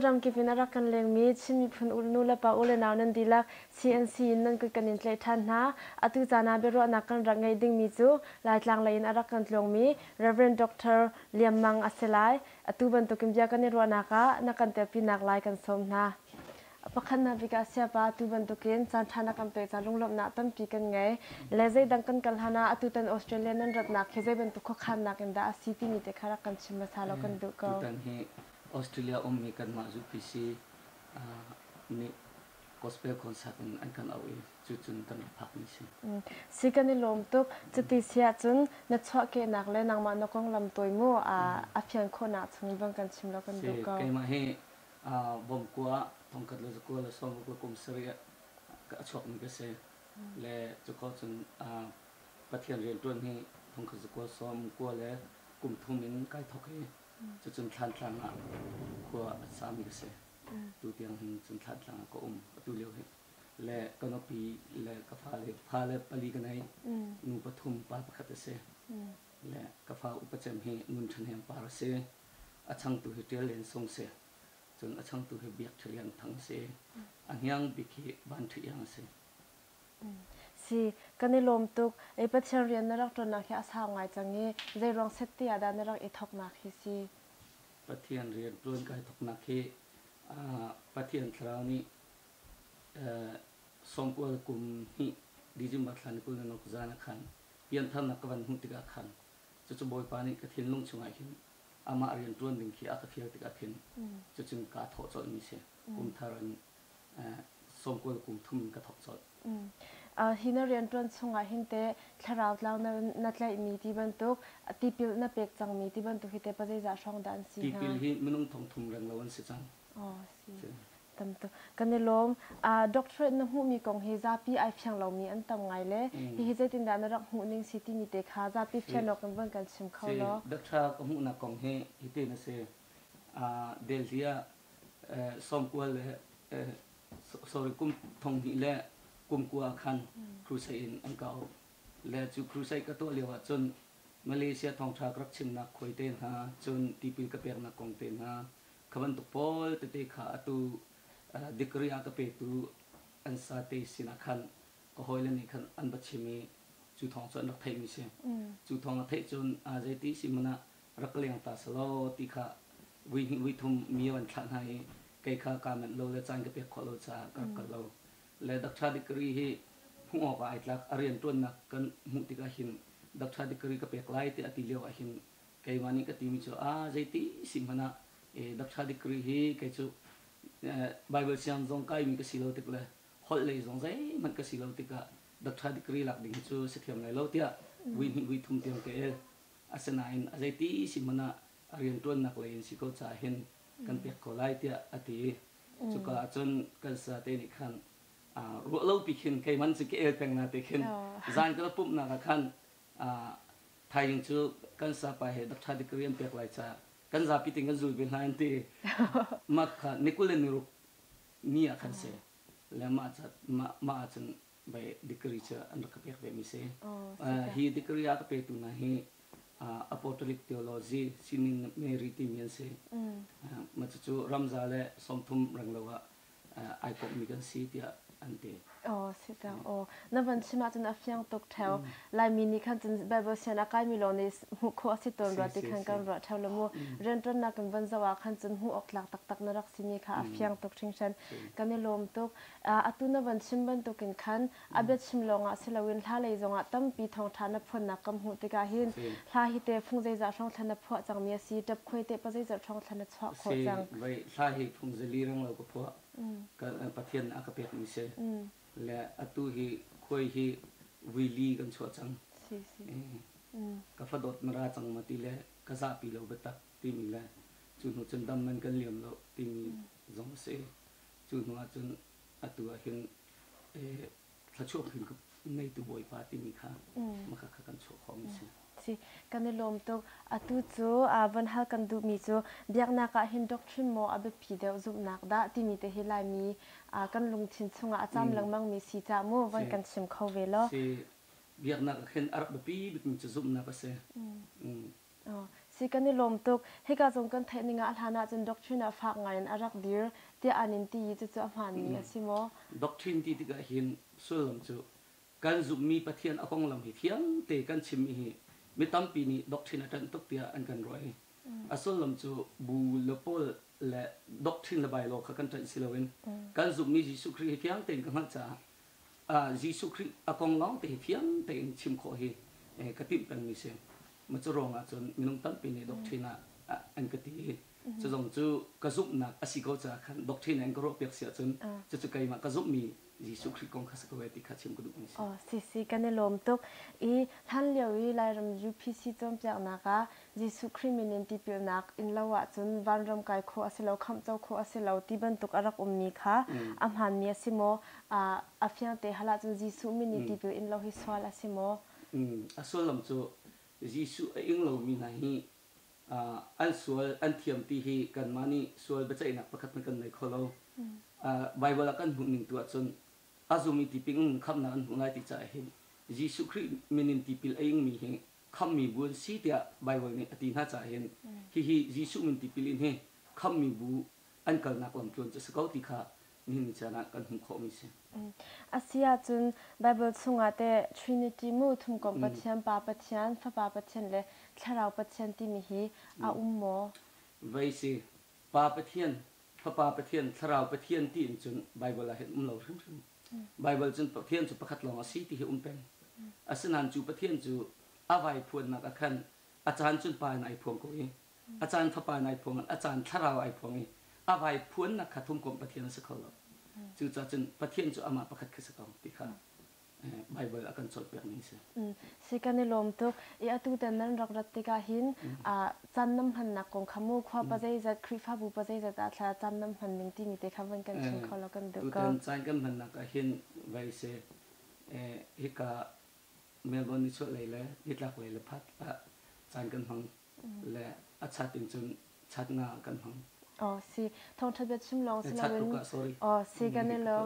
ram kipin arak kan leng mi chin mi phun ul nula pa ule naw nan dilak CNC nan ka kanin tlai than na atu jana biaruahnak kan rak ngai ding mi chu lai tlang lain arak kan tlong mi Reverend Dr. Lian Mang aselai atu ban to kim ja kan biaruahnaka na kan te pinak lai kan som na pakhan na bika sia pa tu ban to ken chan thana kam pe chan lunglom na tam pi kan ngai lezai dang kan kal hana atu tan Australian nan rat nak khezai ban to kho khan nak em da city mi te khara kan chim masalo kan du ko Australia mi kan maju PC ni gospel concert an kan awi chun kan phak ni si kan ni lom tuk chuti sia chun na chwa ke nak le nang ma no kong lam toimu a phian kho na chung bang kan chim lo kan du ko ke ma he bom kwa thong kat lo ko la som ko kum sari ka chok ni ka se le chu ko chun pathian rian tuan hi thong ka ko som ko le kum thumin kai thok he chun than tlang a ko sami ka se tu tiang hin chun than tlang ko tu leo he le kono pi le ka pha le pali ka nai nu pathum pa pakhat se le ka pha upachem he nun than hem par se achang tu hi tel len song se chun achang tu hi biak thlian thang se anhyang bikhi ban thiyang se si kan lom tuk e pathian rian na rak ton na kha sa ngai changi zai rong setti ada na rak e thok na khi si pathian rian plon kai thok na khi pathian thrau ni somkol kum hi dijim ba thlan kul na kuzana khan pian tham na kawan hu tika khan chu boy pa ni ka thin lung chungai hin ama rian plon ding khi aka phial tika thin chu ka tho chol mi se kum tharan somkol kum thum ka thok chol hina rian ton chunga hinte tharau tlang na tlai mi ti ban tuk tipil na pek chang mi ti ban tu hite pa ja song dan si na tipil hi minung thong thum rang lawan se chang si tam to kanelom doctor na hu mi kong he za pi ai phyang lo mi an tam ngai le hi je tin da na rak hu ning city mi te kha za pi phyang lo kan ban kan chim khaw lo doctor ko hu na kong he hite na se delhia somkwal sorry kum thong hi le kum kwa khan crusade in angkau le chu crusade ka to lewa chun Malaysia thong thak rak chim na khoi ten ha chun tipil ka per na kong ten ha khaban to pol te kha atu dikriya ka pe tu an sa te sina khan ko hoile ni khan an bachimi chu thong chon rak thai mi se chu thong a thai chun a je ti simana rak leng ta salo ti kha wi thum mi wan thlan hai kai kha ka man lo le chang ka pe kholo cha ka lo le dakcha dikri hi hungo ka aitlak arian ton na kan muti ka hin dakcha dikri ka pek lai te ati leo a hin kai mani ka timi chu a jaiti simana e dakcha dikri hi kai chu bible siam jong kai mi ka silo tik le hol le jong jai man ka silo tik ka dakcha dikri lak ding chu sethiam lai lo tia wi thum tiam ke asana in a jaiti simana arian ton nak le in siko cha hin kan pek ko lai tia ati chu ka chon kan sa te ni khan rulo pikin kai man si ke peng na te khin zan ka pup na ka khan thaing chu kan sa pa he dakcha dikriam pek lai cha kan za piting kan zul bin han te mak kha nikulen ni ru ni a khan se le ma chan bai dikri cha an ka pek be mi se hi dikri a ka pe tu na hi apostolic theology sinin meri timian se ma chu ramza le somthum ranglawa ai ko mi kan si tia ante sita na ban chima chun a fyang tok thau lai mini khan chun bible sian a kai mi lo ni hu kho si ton ra ti khan kan ra thau lomu ren ton na kan ban zawa khan chun hu ok lak tak tak na rak simi kha a fyang tok thing chan kan ni lom tok atu na ban chim ban tok kin khan a bet chim longa selawin thla lei zonga tam pi thong thana phon na kam hu te ka hin thla hi te phung jai za song thana pho chang mi si tap khoi te pa jai za thong thana chwa kho chang bai thla hi phung jali rang lo ko pho ka pathian a ka pek mi se le atu hi khoi hi wili kan chho chang ka fadot mara chang mati le ka za pi lo beta ti mi le chu nu chen dam man kan liam lo ti mi zong se chu nu a chun atu a hin tha chok hin ku nei tu boy pa ti mi kha ma kha kan chho khom se si kan lom tok atu chu van hal kan du mi chu biak na ka hin doctrine mo abe phi de zup nak da ti mi te hilai mi kan lung chin chunga acham langmang mi si cha mo van kan sim kho ve lo si biak na ka hin arab pi bik mi chu zup na pa se สิกันนี่ลมตุกให้กาจงกันเทนิงาฐานะจนด็อกทรินฝากงานอารักดีร์ที่อานินตีจะจะผ่านนี้สิโมด็อกทรินที่ก็เห็นส่วนลำจูการจุมีประเทศอากงลำหิเทียงเตกันชิมหิไม่ตั้มปีนี้ด็อกทรินอันตุกเตียอันกันรอยส่วนลำจูบูเลปอลและด็อกทรินละใบโลกกันจันสิลวินการจุมีจิสุครีเทียงเต็งกันจ้าจิสุครีอากงล้องเตเทียงเต็งชิมโคหิกระติบเป็นมิเซมันจะรองจนมินงตั้มปีนี้ด็อกทรินอันกติจะลงจูกระซุบนักอาศิโกจะขันด็อกทรินอันก็รบเปียกเสียจนจะไกลมากระซุบมีจิสุครีกองข้าศึกเวทีขัดชิมกระดูกมิเซอ๋อสิกันในลมตุกอีท่านเลี้ยวอีไลรำยูพีซีจอมจากนักจิสุครีมินินติเปียนักอินละวะจนวันรำไกโคอาศิลาคำเจ้าโคอาศิลาที่บรรทุกอารักมีค่ะอัมหันมีสิโมอาฟิยังเตหละจนจิสุมินิติเปียอินละฮิสวาลสิโมส่วนลำจูจิสุอิงเรามีไหนอันส่วนอันเทียมตีฮีกันมานี่ส่วนบัจจัยนักประคัตมันกันในข้อเราไบเบิลกันหุ่นหนึ่งตัวจนอาจุมีติปิงคำนั้นหุ่นไงติดใจเห็นจิสุคริมินินติปิลเองมีเห็นคำมีบุญสีเดียไบเบิลนี่อธินาใจเห็นฮีจิสุมินติปิลินเห็นคำมีบุญอันกันนักลำจวนจะสกาวติค่ะนี่นิจานักกันหุ่นข้อมิเสอาเซียจนไบเบิลสุงาเตทรินิตี้มูทุ่มกบปัจจัยปาปัจจัยฟ้าปาปัจจัยเลยถ้าเราปัจจัยที่มีฮีอาโมไว้สิปาปัจจัยฟ้าปาปัจจัยถ้าเราปัจจัยที่จนไบเบิลเห็นเราเรื่องไบเบิลจนปัจจัยจุประคัตลองสีที่เห็นเป็นอาศัยนั้นจุปัจจัยจุอาไว้พวนนักขันอาจารย์จุนปายในพวงกุยอาจารย์ฟ้าปายในพวงอาจารย์ถ้าเราไอพวงอาไว้พวนนักขัดทุ่มกบปัจจัยสักคนจูจะจนประเทศจูอามาประคัตขึ้นสักองติค่ะไบเบิลอาการสดแบบนี้สิกันในลมตุกอีอาตุเตนันรักรัตติกาหินจันน้ำหันนักกงขมูขวาปัจจัยจัดคริฟ้าบุปัจจัยจัดอาชาจันน้ำหันหนึ่งที่มีแต่คำวันกันชิงเขาแล้วกันดูก็ตุเตนจันกันหันนักหินไว้เสฮิกาเมลเบิร์นนี่ช่วยเลยฮิตลักเลยพัดจันกันหังและอาชาติจนชัดงากันหังอ๋อสิทองทะเบียนชิมลองสิลาวินอ๋อสิกันในลอง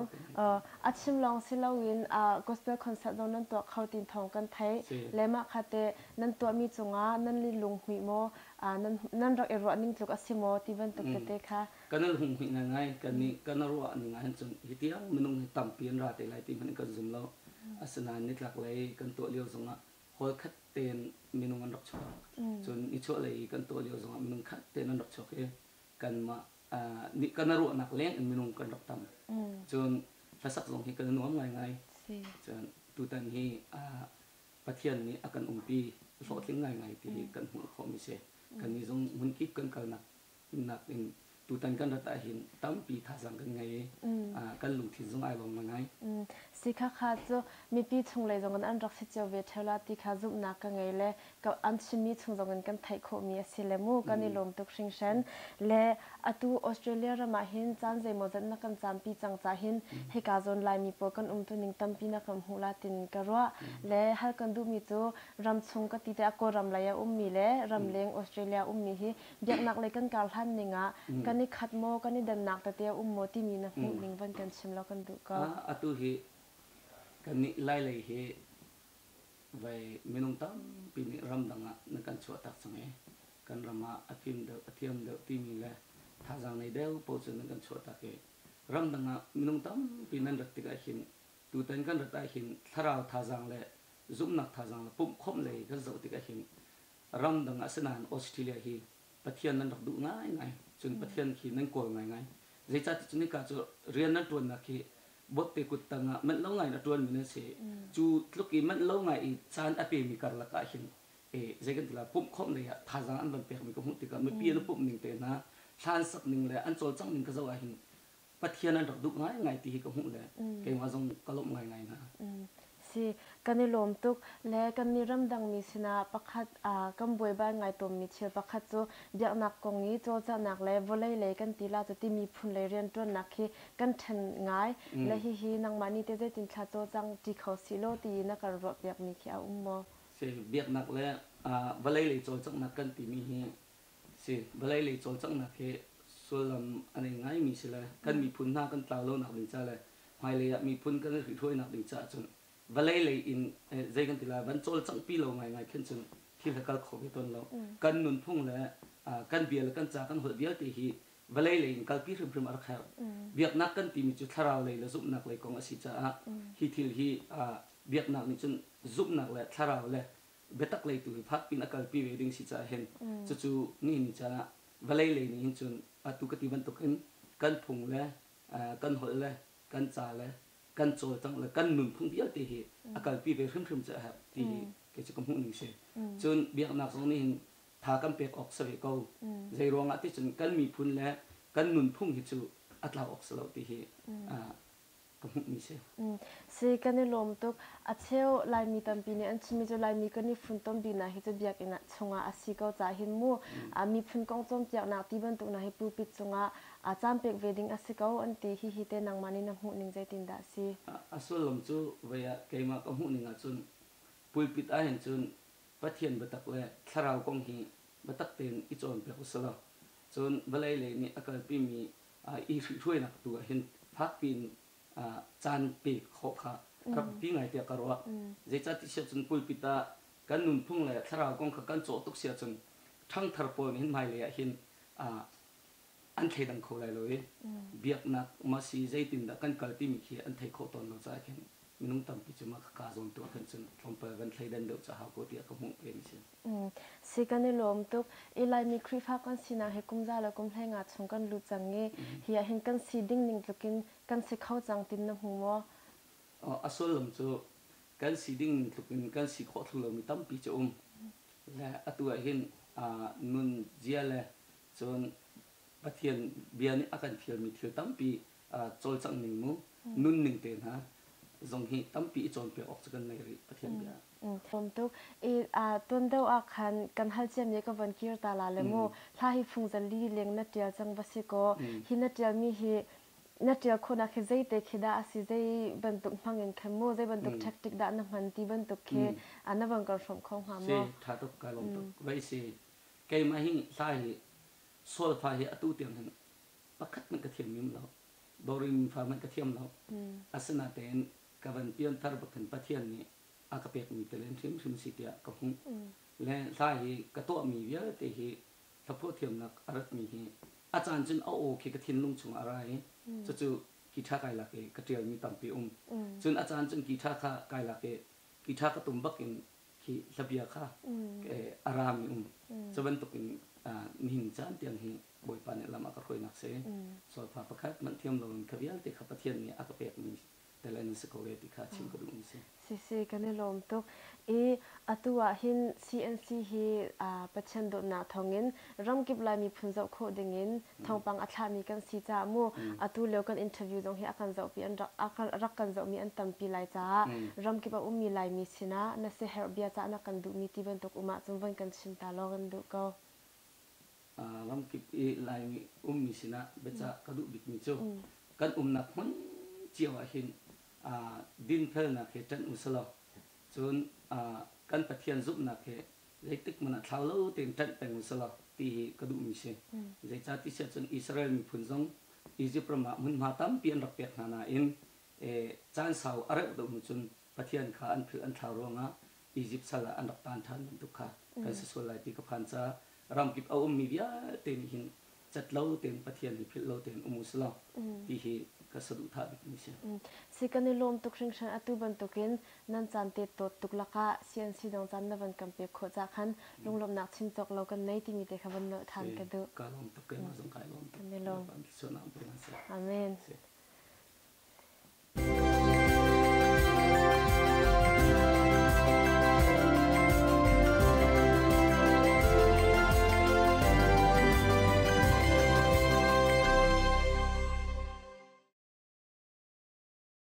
อัดชิมลองสิลาวินgospel concert ตรงนั้นตัวเขาตินทองกันไทยและมาคาเตนั้นตัวมีจงอานั้นลิลุงหุยโมนั้นรักเอรัวนิ่งจุกอสิโมที่วันตุกเตค่ะกันนั้นหุยง่ายกันนี้กันรัวนิ่งง่ายจนฮิตยังมันนุ่งต่ำเปลี่ยนราเตไลที่มันก็ซุ่มแล้วอาสนานิดหลักเลยกันตัวเลี้ยวจงอาหอยคัดเตนมันนุ่งกันรักชอบจนนิช่วยเลยกันตัวเลี้ยวจงอามันนุ่งคัดเตนนั้นรักชอบกันมานี่กันรัวนักเลี้ยงมินุงกันรักตำจนภาษาสงฆ์กันน้อมง่ายจนตุตันที่ประเทศนี้อาการปีโสดง่ายที่กันหัวข้อมิเศษกันนี้จงหุ่นคิดกันนักตุตันกันรัตหินตั้มปีท่าสังกันไงกันลุงที่จงไอลงมาไงสิข้าข้าจะมีปีชงเลยจงกันอันรักสิเจเวทลาที่ข้าจุนักกันไงเลยกับอันชิมีชงจงกันไทยโคมีสิเลมูกันนี่ลมตุกชิงเชนและอตูออสเตรเลียระมาหินจานใจโมจันนักกันจานปีจังจ่าหินให้กาจนลายมีโปกันตัวนิงตั้มปีนักกันหูลาตินกระว่าและฮัลกันดูมีตัวรำชงกันตีแต่ก็รำลายมีและรำเลี้ยงออสเตรเลียมีฮีเบียกนักเลยกันการทันนิงะกันนี่ขัดโมกันนี่ดันนักแต่เตียโมที่มีนักหูลิงวันกันชิมแล้วกันดูก็อตูฮีกันนี่ไล่เลยฮีไว้มินุงตั้มปีนี้รำดังอ่ะนักการชัวตักสังเกกันรำมาอาทิมเดอที่มีแหละท่าจังในเดลโพสนักการชัวตักรำดังอ่ะมินุงตั้มปีนั้นรัตติกาหินตูตันกันรัตติกาหินทาราวท่าจังเลยซุ่มนักท่าจังเลยปุ่มคมเลยกันจะติกาหินรำดังอ่ะสนานออสเตรเลียฮีประเทศนั้นรักดูง่ายจนประเทศขี้นั่งกลัวง่ายใจจัดจนนี่ก็จะเรียนนั่นตัวนักขี้บทเตกุตังอ่ะมันเล่าไงนะตัวมันเนี่ยสิจูลูกอีมันเล่าไงอีชานอภิมีการละกาหินใจกันทีละปุ่มคมเลยอ่ะท่าจังอันบันเปียกมีก็หุ่นติกันไม่เปลี่ยนปุ่มหนึ่งเตนะชานสักหนึ่งเลยอันโจลจังหนึ่งก็จะว่าหินประเทศนั้นรักดูง่ายตีก็หุ่นเลยเก่งว่าจงกลบง่ายนะสิกันนี่ลมตุกและกันนี่รำดังมีสินะประคัดกำบวยบ้านไงตัวมีเชื่อประคัดจูเบียกนักกงนี้โจจะนักเลวเลยกันตีลาจะที่มีพุ่นเลยเรียนตัวนักที่กันทันง่ายและฮีนังมานี่เตจะตินชาโจจังที่เขาสิโลตีนักการรบเบียกมีขี้เอาโมสิเบียกนักและวเลยโจจังนักกันตีมีฮีสิวเลยโจจังนักที่ส่วนลำอันนี้ง่ายมีสิเลยกันมีพุ่นหน้ากันตาโลนักดึงจ้าเลยหายเลยมีพุ่นกันถือถ้วยนักดึงจ้าจนวเลยอินใจกันทีละวันโจลจังปีโลง่ายขึ้นจนเที ที่ละกันขบต้นเรากันนุนพุ่งและกันเบียร์กันจากกันหัวเบียร์ตีหีเวลาเลยกันพี่ริมอะไรแค่เบียกนักกันตีมีจุดทาราวเลยแล้วซุปนักเลยกองอาศิจ้าฮีทิลฮีเบียกนักนี่จนซุปนักเลยทาราวเลยเบตักเลยตัวพักปีนักกันพี่เวดิ้งศิจ้าเห็นจู่ๆนี่จ้าเวลาเลยนี่จนตุกติบันตุกินกันพุ่งเลยกันหัวเลยกันจ่าเลยกันโจจังเลยกันนุนพุ่งเบียร์ตีหีอาการพี่เวริมจ้าครับตีก็จะกำหุ่นนี่เสียจนเบียกนักตรงนี้พากันเปียกออกสเวกเอาใจรวงอาทิตย์จนกันมีพุ่นและกันนุนพุ่งหิจูอัตลาออกสลาวตีเหกับหุ่นมีเสียสิกันในลมตุกอัดเชลลายมีตัมปีนี้อันชิมิจูลายมีกันนี่ฝุ่นต้มดีนะฮิจูเบียกอินะชงอาศิกเอาจ่าหินมูมีฝุ่นกองจอมเปียกนักที่บันตุกนะฮิปูปิดชงอาจารย์เปียกเวดิ้งอาศิกเอาอันตีฮิเตนังมานี่นังหุ่นนิ่งใจตินดาสิอาส่วนลมจูเวียเกี่ยมากับหุ่นนิ่งจุนปุยปิดอาเห็นจุนปัทเทียนบัตักเลยคาราวกองหิบัตักเต็นอิจอนเปียกสลาวจนเวลาเลยนี่อาการปีมีอีช่วยนักตัวเห็นพักปีนจานปีกขอบขารับปีไงเตียกรัวเจจัดที่เสียจนปุยปิดากันนุนพุ่งเลยคาราวกองกันโจตุกเสียจนทั้งทาร์ปอนเห็นไม่เลยเห็นอันเทดังเขาเลยเลยเบียกนักมาซีใจตินดักกันกัลปีมีเขียอันเทเขาตอนเราจะเห็นมีนุ่งตำปิจมาคาจงตัวกันจนทำไปกันเทดันเดือดจะหาโกติอากับมุงเป็นเช่นสิกันในลมตุกอีไลมีคริฟ้ากันสินะให้กุมซาแล้วกุมแหงอาชงกันลุจังเงเฮียเห็นกันสีดิ่งนิ่งตุกินกันสิเข้าจังตินนะหัวอาส่วนลมจูกันสีดิ่งตุกินกันสีขอทุลมีตำปิจและตัวเห็นนุนเจียเลยจนปะเทียนเบียนี่อาการเทียนมีเทียนตำปีโจลจังหนึ่งมูนุนหนึ่งเต็นฮะจงหิตั้มปีจนเปียออกจากกันในริปะเทียนเบียผมตุกต้นเดาอาคันกันฮัลเจียมเนี่ยก็วันคิร์ตาลาเลโมถ้าฮิฟุงจันลีเลี้ยงนัดเดียวจังบัสิโกฮินัดเดียวมีฮินัดเดียวคนอาเคใจเตะขิดาอาศิใจบรรทุกมังเงินขโมใจบรรทุกแท็กติกด้านน้ำมันตีบรรทุกเคอันนั้นบังกันสมของหามอถ้าตุกการลงตุกไว้สิเกี่ยมาหิงสายโซลฟาเฮอตุเตียงหันปักขัดมันกระเทียมมิ้มเราบริมฟ้ามันกระเทียมเราอาสนะเต็นกันเปลี่ยนทาร์บักกันปะเทียนนี่อากาเปียกมีแต่เล่นชิมสิเดียกับหงและสายกระตัวมีเยอะแต่เหถ้าพูดเทียมนักอรัตมีอาจารย์จึงเอาโอเคกระทินลุงชงอะไรจู่กีตาร์ไกลลักกระเทียมมีตั้มปีจนอาจารย์จึงกีตาร์ข้าไกลลักกีตาร์กระตุ้มบักกินขีระเบียข้าอารามมีจะเป็นตุกินนินจานเตียงหิบ่อยปานเนี่ยลำอากาศคอยนักเสสอบผ่าประคัดมันเทียมลงขวิลแต่ขับปะเทียนนี่อากาเปียกมีแต่ละนิสกอเลติขาชิมกระดุมสิกันในลมตุกอัตัวหิน CNC ฮีปัจจันโดนาทองเงินรำกิบลายมีพุ่นเจ้าโคดึงเงินทองปังอัฐามีกันสีจามูอัตัวเลี้ยวกันอินเทอร์วิวตรงที่อาการเจ้าปีอันรักกันเจ้ามีอันตั้มปีลายจ้ารำกิบมีลายมีสินะนั่นเสียเฮร์เบียจ้านักกันดูมีที่บรรทุกมาจนวันกันชิมตาลอกันดูก็รำกิบลายมีมีสินะเบจ้ากระดูบิกมีโจกันนักมันเจียวหินดินเพลนักเหตุจันอุสลาจนกันปะเทียนซุปนักเหตุใจตึกมันท้าวเล่าเต็มจันแต่งอุสลาตีกระดูมิเชใจจัดที่เชื่อจนอิสราเอลมีพุ่นซงอียิปต์ประมาณมันมาตั้มเปลี่ยนรักเปียกนานาอินจานสาวอะไรอุดมจนปะเทียนขาอันผืออันท้าวรองะอียิปต์สละอันรักตานทันทุกขาการสุสลายตีกับพันจ้ารำกิบเอามีวิาเต็มหินจัดเล่าเต็มปะเทียนพิลเล่าเต็มมุสลาตีก็สะดุดท่าบิกมิเชสิกันในลมตุกชิงชันอตุบันตุกินนันจันเตตตุกลักะเซียนซีดองจันนวันกัมเปียโคจากขันลุงลมนักชิมจอกเรากันในที่มีแต่ขวันเลทานกันดูการลมตุกเกมาสงขายลมกันในลมส่วนน้ำเป็นอาเมน